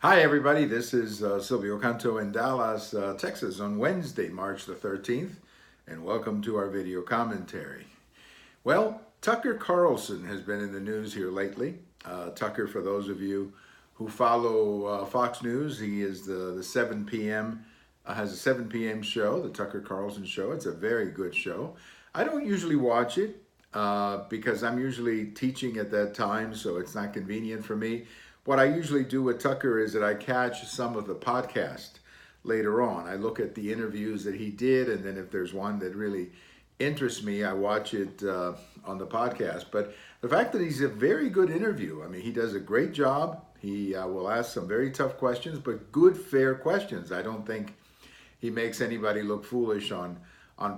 Hi, everybody. This is Silvio Canto in Dallas, Texas on Wednesday, March the 13th, and welcome to our video commentary. Well, Tucker Carlson has been in the news here lately. Tucker, for those of you who follow Fox News, he is the 7 p.m., has a 7 p.m. show, the Tucker Carlson show. It's a very good show. I don't usually watch it because I'm usually teaching at that time, so it's not convenient for me. What I usually do with Tucker is that I catch some of the podcast later on. I look at the interviews that he did, and then if there's one that really interests me, I watch it on the podcast. But the fact that he's a very good interview, I mean, he does a great job. He will ask some very tough questions, but good, fair questions. I don't think he makes anybody look foolish on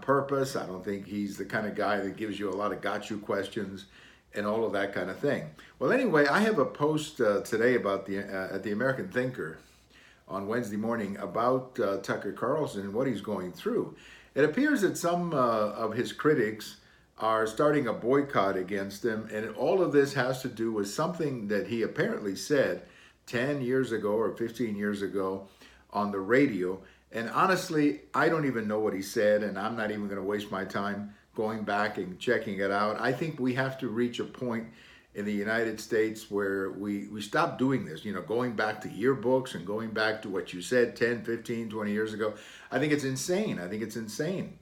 purpose. I don't think he's the kind of guy that gives you a lot of got you questions and all of that kind of thing. Well, anyway, I have a post today about at the American Thinker on Wednesday morning about Tucker Carlson and what he's going through. It appears that some of his critics are starting a boycott against him, and all of this has to do with something that he apparently said 10 years ago or 15 years ago on the radio. And honestly, I don't even know what he said, and I'm not even going to waste my time going back and checking it out. I think we have to reach a point in the United States where we stop doing this, going back to yearbooks and going back to what you said 10, 15, 20 years ago. I think it's insane.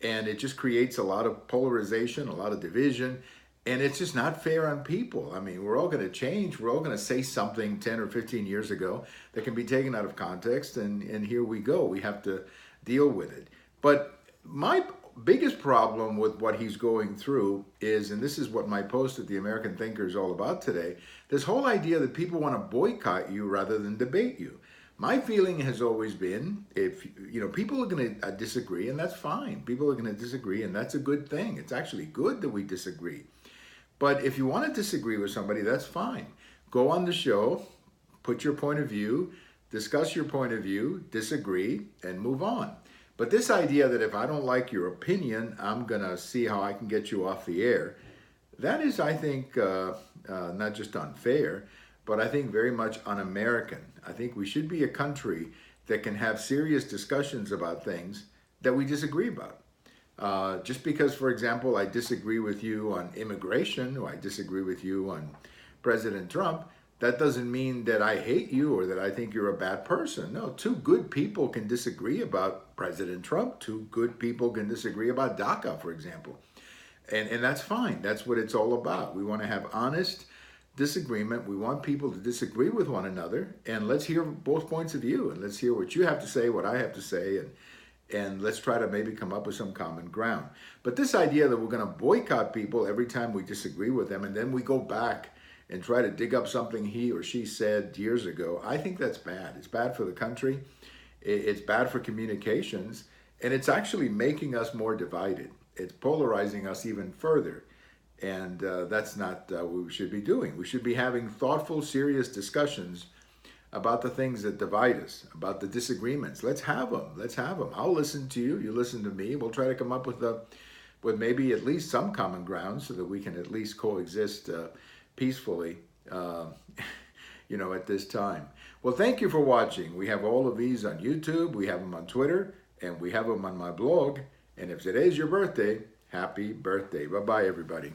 And it just creates a lot of polarization, a lot of division, and it's just not fair on people. I mean, we're all going to change. We're all going to say something 10 or 15 years ago that can be taken out of context, and here we go. We have to deal with it. But my biggest problem with what he's going through is, and this is what my post at the American Thinker is all about today, this whole idea that people want to boycott you rather than debate you. My feeling has always been, if people are going to disagree, and that's fine. People are going to disagree, and that's a good thing. It's actually good that we disagree. But if you want to disagree with somebody, that's fine. Go on the show, put your point of view, discuss your point of view, disagree, and move on. But this idea that if I don't like your opinion, I'm going to see how I can get you off the air, that is, I think, not just unfair, but I think very much un-American. I think we should be a country that can have serious discussions about things that we disagree about. Just because, for example, I disagree with you on immigration, or I disagree with you on President Trump, that doesn't mean that I hate you or that I think you're a bad person. No, two good people can disagree about President Trump. Two good people can disagree about DACA, for example. And that's fine. That's what it's all about. We want to have honest disagreement. We want people to disagree with one another. And let's hear both points of view. And let's hear what you have to say, what I have to say. And let's try to maybe come up with some common ground. But this idea that we're going to boycott people every time we disagree with them, and then we go back and try to dig up something he or she said years ago, I think that's bad. It's bad for the country. It's bad for communications. And it's actually making us more divided. It's polarizing us even further. And that's not what we should be doing. We should be having thoughtful, serious discussions about the things that divide us, about the disagreements. Let's have them. Let's have them. I'll listen to you. You listen to me. We'll try to come up with maybe at least some common ground so that we can at least coexist peacefully, at this time. Well, thank you for watching. We have all of these on YouTube, we have them on Twitter, and we have them on my blog. And if today's your birthday, happy birthday. Bye-bye, everybody.